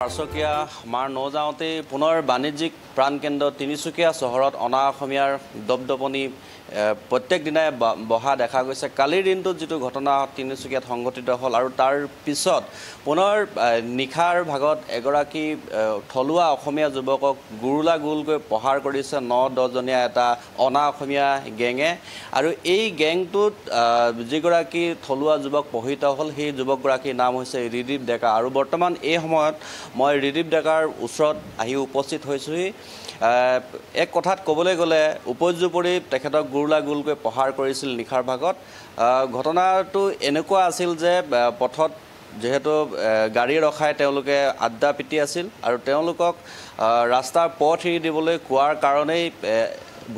পাঁচকীয়া মাৰ নৌজাওঁতে পুনৰ বাণিজ্যিক প্ৰাণকেন্দ্ৰ তিনিচুকীয়া চহৰত অনা অসমীয়াৰ দপদপনি প্ৰত্যেক দিনাই বহা দেখা গৈছে। কালিৰ দিনটোত যিটো ঘটনা তিনিচুকীয়াত সংঘটিত হ'ল আৰু তাৰ পিছত পুনৰ নিশাৰ ভাগত এগৰাকী থলুৱা অসমীয়া যুৱকক গুৰুলাগুলকৈ প্ৰহাৰ কৰিছে ৯-১০জনীয়া এটা অনা অসমীয়া গেঙে। আৰু এই গেংটোত যিগৰাকী থলুৱা যুৱক পহিত হ'ল সেই যুৱকগৰাকীৰ নাম হৈছে ৰিদীপ ডেকা। আৰু বৰ্তমান এই সময়ত মই ৰিদীপ ডেকাৰ ওচৰত আহি উপস্থিত হৈছোহি। এক কথাত ক'বলৈ গ'লে উপৰ্যুপৰি তেখেতক গুৰুলাগুলকৈ প্ৰহাৰ কৰিছিল নিশাৰ ভাগত। ঘটনাটো এনেকুৱা আছিল যে পথত যেহেতু গাড়ী ৰখাই তেওঁলোকে আড্ডা পিটি আছিল আৰু তেওঁলোকক ৰাস্তাৰ পথ এৰি দিবলৈ কোৱাৰ কাৰণেই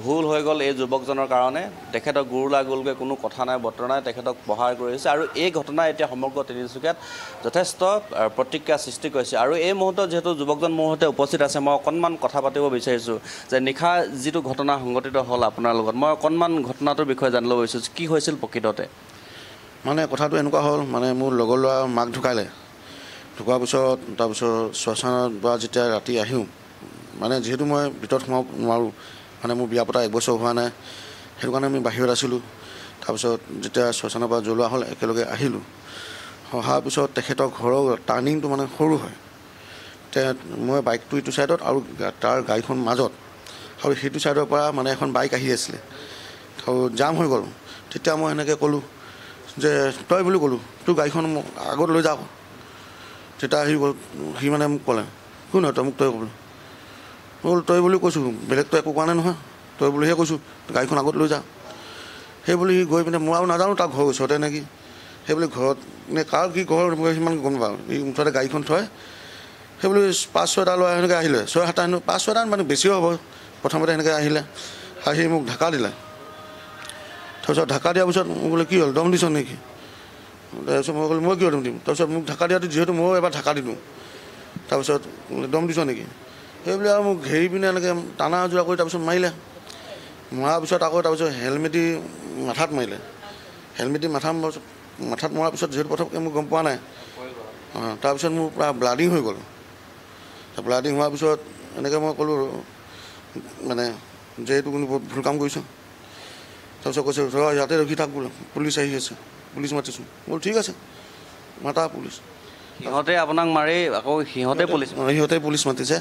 ভুল হৈ গ'ল এই যুৱকজনৰ কাৰণে। তেখেতক গুৰুলাগুলকৈ কোনো কথা নাই বতৰা নাই, তেখেতক প্ৰহাৰ কৰিছে। আৰু এই ঘটনা এতিয়া সমগ্ৰ তিনিচুকীয়াত যথেষ্ট প্ৰতিক্ৰিয়া সৃষ্টি কৰিছে। আৰু এই মুহূৰ্তত যিহেতু যুৱকজন মোৰ সৈতে উপস্থিত আছে, মই অকণমান কথা পাতিব বিচাৰিছোঁ যে নিশা যিটো ঘটনা সংঘটিত হ'ল আপোনাৰ লগত, মই অকণমান ঘটনাটোৰ বিষয়ে জানিব বিচাৰিছোঁ, কি হৈছিল প্ৰকৃততে? মানে কথাটো এনেকুৱা হ'ল, মানে মোৰ লগৰ ল'ৰা মাক ঢুকালে। ঢুকোৱাৰ পিছত তাৰপিছত শ্মশানত বা যেতিয়া ৰাতি আহিওঁ, মানে যিহেতু মই ভিতৰত সোমাব নোৱাৰোঁ, মানে মোৰ বিয়া পতা 1 বছৰ হোৱা নাই, সেইটো কাৰণে আমি বাহিৰত আছিলোঁ। তাৰপিছত যেতিয়া শ্মশানৰ পৰা জ্বলোৱা হ'ল একেলগে আহিলোঁ। অহাৰ পিছত তেখেতৰ ঘৰৰ টাৰ্ণিংটো মানে সৰু হয়, মই বাইকটো ইটো ছাইডত আৰু তাৰ গাড়ীখন মাজত, আৰু সেইটো ছাইডৰ পৰা মানে এখন বাইক আহি আছিলে আৰু জাম হৈ গ'ল। তেতিয়া মই এনেকৈ ক'লোঁ যে তই বুলি ক'লোঁ, তোৰ গাড়ীখন আগত লৈ যাওঁ। তেতিয়া সি মানে মোক ক'লে, কোন হয় তই, মোক তই ক'বলৈ। মই বোলো তই বুলি কৈছোঁ, বেলেগতো একো কোৱা নাই নহয়, তই বুলিহে কৈছোঁ, গাড়ীখন আগত লৈ যা। সেই বুলি সি গৈ পিনে মই আৰু নাজানো তাৰ ঘৰৰ ওচৰতে নেকি, সেই বুলি ঘৰত নে কাৰ কি ঘৰ মই সিমান গম নাপাওঁ। এই মুঠতে গাড়ীখন থয়, সেই বুলি 5-6টা ল'ৰা সেনেকৈ আহিলে, 6-7টা 5-6টা মানে বেছিও হ'ব। প্ৰথমতে সেনেকৈ আহিলে, আহি মোক ঢাকা দিলে। তাৰপিছত ঢাকা দিয়াৰ পিছত মোক বোলে কি হ'ল, দম দিছ নেকি? তাৰপিছত মই ক'লোঁ মই কিয় দম দিম। তাৰপিছত মোক ঢাকা দিয়াটো যিহেতু ময়ো এবাৰ ঢাকা দিলোঁ। তাৰপিছত দম দিছ নেকি, সেইবুলি আৰু মোক ঘেৰি পিনে এনেকৈ টানা আজোৰা কৰি তাৰপিছত মাৰিলে। মৰাৰ পিছত আকৌ তাৰপিছত হেলমেট দি মাথাত মাৰিলে। হেলমেট দি মাথাত মৰাৰ পিছত যিহেতু প্ৰথমকৈ মোক গম পোৱা নাই, তাৰপিছত মোৰ পূৰা ব্লাডিং হৈ গ'ল। ব্লাডিং হোৱাৰ পিছত এনেকৈ মই ক'লোঁ মানে যে এইটো কোনো বহুত ভুল কাম কৰিছোঁ। তাৰপিছত কৈছে ইয়াতে ৰখি থাক বোলে, পুলিচ আহি আছে, পুলিচ মাতিছোঁ। বোলো ঠিক আছে, মাতা পুলিচ। সিহঁতে আপোনাক মাৰি আকৌ সিহঁতে পুলিচ মাতিছে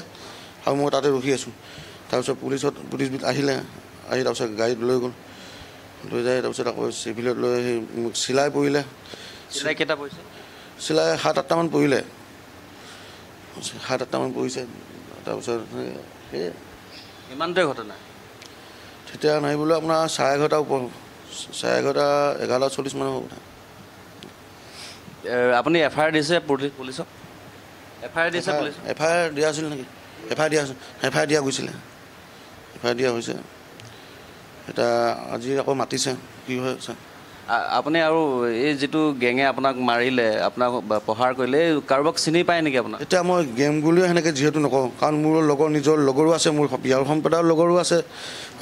আৰু মই তাতে ৰখি আছোঁ। তাৰপিছত পুলিচবিধ আহিলে, আহি তাৰপিছত গাড়ীত লৈ গ'ল, লৈ যায়। তাৰপিছত আকৌ চিভিলত লৈ আহি মোক চিলাই পৰিলে। চিলাই কেইটা পৰিছে? চিলাই 7-8টামান পৰিলে, 7-8টামান পৰিছে। তাৰপিছত সেই ইমানটোৱে ঘটনা? তেতিয়া নাহিবলৈ আপোনাৰ 11:30 ওপৰ, 11:30, 11:40 মান হ'ব। আপুনি FIR দিছে পুলিচক? FIR দিছে পুলিচক? FIR দিয়া আছিল নেকি? FIR দিয়া গৈছিলে, FIR দিয়া হৈছে। এতিয়া আজি আকৌ মাতিছে, কি হয় আছে। আপুনি আৰু এই যিটো গেঙে আপোনাক মাৰিলে, আপোনাক প্ৰহাৰ কৰিলে, কাৰোবাক চিনি পায় নেকি আপোনাক? এতিয়া মই গেম বুলিও সেনেকৈ যিহেতু নকওঁ, কাৰণ মোৰ নিজৰ লগৰো আছে, মোৰ বিহাৰ সম্প্ৰদায়ৰ লগৰো আছে,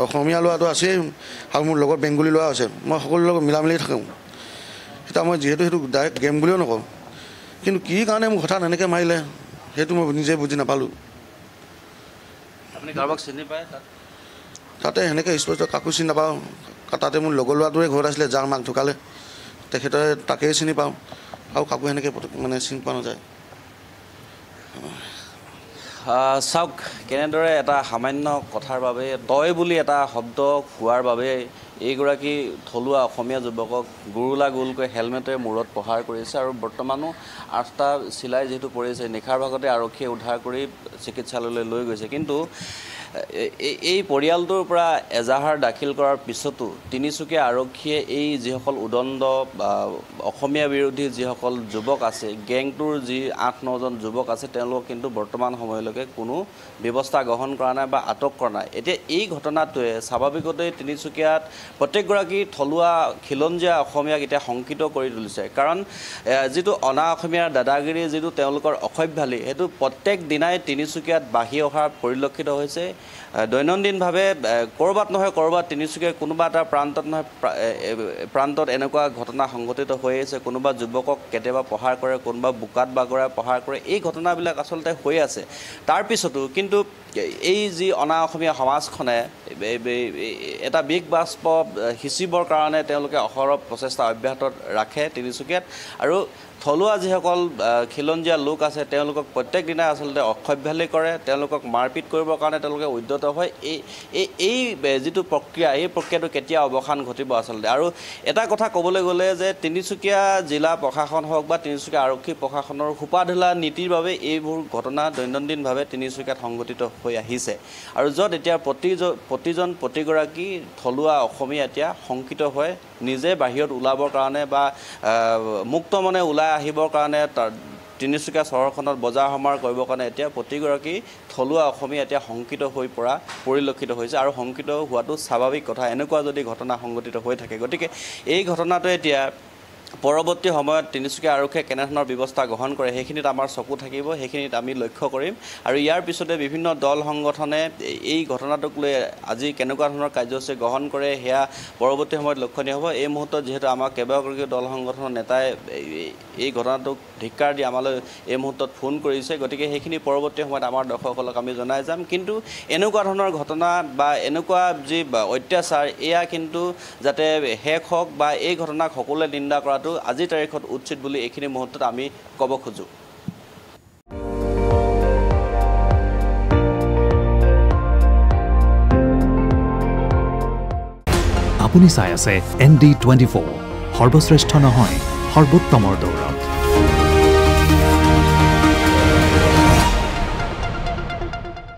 অসমীয়া ল'ৰাটো আছেই, আৰু মোৰ লগত বেংগলী ল'ৰা আছে। মই সকলো লগত মিলা মিলি থাকোঁ। এতিয়া মই যিহেতু সেইটো ডাইৰেক্ট গেম বুলিও নকওঁ, কিন্তু কি কাৰণে মোক হঠাৎ এনেকৈ মাৰিলে সেইটো মই নিজে বুজি নাপালোঁ। আপুনি কাৰোবাক চিনি পায় তাতে সেনেকৈ স্পষ্ট কাকো চিনি নাপাওঁ। তাতে মোৰ লগৰ ল'ৰাটোৱে ঘৰত আছিলে, যাৰ মাক ঢুকালে, তেখেতে তাকেই চিনি পাওঁ, আৰু কাকো সেনেকৈ মানে চিনি পোৱা নাযায়। চাওক কেনেদৰে এটা সামান্য কথাৰ বাবে, তই বুলি এটা শব্দ কোৱাৰ বাবে এইগৰাকী থলুৱা অসমীয়া যুৱকক গুৰুলাগুলকৈ হেলমেটেৰে মূৰত প্ৰহাৰ কৰিছে। আৰু বৰ্তমানো 8টা চিলাই যিহেতু পৰিছে, নিশাৰ ভাগতে আৰক্ষীয়ে উদ্ধাৰ কৰি চিকিৎসালয়লৈ লৈ গৈছে। কিন্তু এই পৰিয়ালটোৰ পৰা এজাহাৰ দাখিল কৰাৰ পিছতো তিনিচুকীয়া আৰক্ষীয়ে এই যিসকল উদণ্ড অসমীয়া বিৰোধী যিসকল যুৱক আছে, গেংটোৰ যি 8-9জন যুৱক আছে, তেওঁলোকক কিন্তু বৰ্তমান সময়লৈকে কোনো ব্যৱস্থা গ্ৰহণ কৰা নাই বা আটক কৰা নাই। এতিয়া এই ঘটনাটোৱে স্বাভাৱিকতেই তিনিচুকীয়াত প্ৰত্যেকগৰাকী থলুৱা খিলঞ্জীয়া অসমীয়াক এতিয়া শংকিত কৰি তুলিছে। কাৰণ যিটো অনা অসমীয়াৰ দাদাগিৰি, যিটো তেওঁলোকৰ অসভ্যালি, সেইটো প্ৰত্যেক দিনাই তিনিচুকীয়াত বাঢ়ি অহাৰ পৰিলক্ষিত হৈছে। দৈনন্দিনভাৱে ক'ৰবাত নহয় ক'ৰবাত তিনিচুকীয়া কোনোবা এটা প্ৰান্তত নহয় প্ৰান্তত এনেকুৱা ঘটনা সংঘটিত হৈ আছে। কোনোবা যুৱকক কেতিয়াবা প্ৰহাৰ কৰে, কোনোবা বোকাত বাগৰাই প্ৰহাৰ কৰে। এই ঘটনাবিলাক আচলতে হৈ আছে। তাৰপিছতো কিন্তু এই যি অনা অসমীয়া সমাজখনে এটা বিগ বাষ্প সিঁচিবৰ কাৰণে তেওঁলোকে অহৰহ প্ৰচেষ্টা অব্যাহত ৰাখে তিনিচুকীয়াত। আৰু থলুৱা যিসকল খিলঞ্জীয়া লোক আছে তেওঁলোকক প্ৰত্যেক দিনাই আচলতে অসভ্যালি কৰে, তেওঁলোকক মাৰপিট কৰিবৰ কাৰণে তেওঁলোকে উদ্যত হয়। এই যিটো প্ৰক্ৰিয়া, এই প্ৰক্ৰিয়াটো কেতিয়া অৱসান ঘটিব আচলতে। আৰু এটা কথা ক'বলৈ গ'লে যে তিনিচুকীয়া জিলা প্ৰশাসন হওক বা তিনিচুকীয়া আৰক্ষী প্ৰশাসনৰ সোপাঢোলা নীতিৰ বাবে এইবোৰ ঘটনা দৈনন্দিনভাৱে তিনিচুকীয়াত সংঘটিত হৈ আহিছে। আৰু য'ত এতিয়া প্ৰতিগৰাকী থলুৱা অসমীয়া এতিয়া শংকিত হৈ নিজে বাহিৰত ওলাবৰ কাৰণে বা মুক্ত মনে ওলাই আহিবৰ কাৰণে তিনিচুকীয়া চহৰখনত বজাৰ সমাৰ কৰিবৰ কাৰণে এতিয়া প্ৰতিগৰাকী থলুৱা অসমীয়া এতিয়া শংকিত হৈ পৰা পৰিলক্ষিত হৈছে। আৰু শংকিত হোৱাটো স্বাভাৱিক কথা, এনেকুৱা যদি ঘটনা সংঘটিত হৈ থাকে। গতিকে এই ঘটনাটো এতিয়া পৰৱৰ্তী সময়ত তিনিচুকীয়া আৰক্ষীয়ে কেনেধৰণৰ ব্যৱস্থা গ্ৰহণ কৰে সেইখিনিত আমাৰ চকু থাকিব, সেইখিনিত আমি লক্ষ্য কৰিম। আৰু ইয়াৰ পিছতে বিভিন্ন দল সংগঠনে এই ঘটনাটোক লৈ আজি কেনেকুৱা ধৰণৰ কাৰ্যসূচী গ্ৰহণ কৰে সেয়া পৰৱৰ্তী সময়ত লক্ষণীয় হ'ব। এই মুহূৰ্তত যিহেতু আমাৰ কেইবাগৰাকীও দল সংগঠনৰ নেতাই এই ঘটনাটোক ধিক্কাৰ দি আমালৈ এই মুহূৰ্তত ফোন কৰিছে। গতিকে সেইখিনি পৰৱৰ্তী সময়ত আমাৰ দৰ্শকসকলক আমি জনাই যাম। কিন্তু এনেকুৱা ধৰণৰ ঘটনা বা এনেকুৱা যি অত্যাচাৰ এয়া কিন্তু যাতে শেষ হওক বা এই ঘটনাক সকলোৱে নিন্দা কৰাটো আজিৰ তাৰিখত উচিত বুলি এইখিনি মুহূৰ্তত আমি ক'ব খোজোঁ। আপুনি চাই আছে ND24, সৰ্বশ্ৰেষ্ঠ নহয় সৰ্বোত্তমৰ দৌৰ।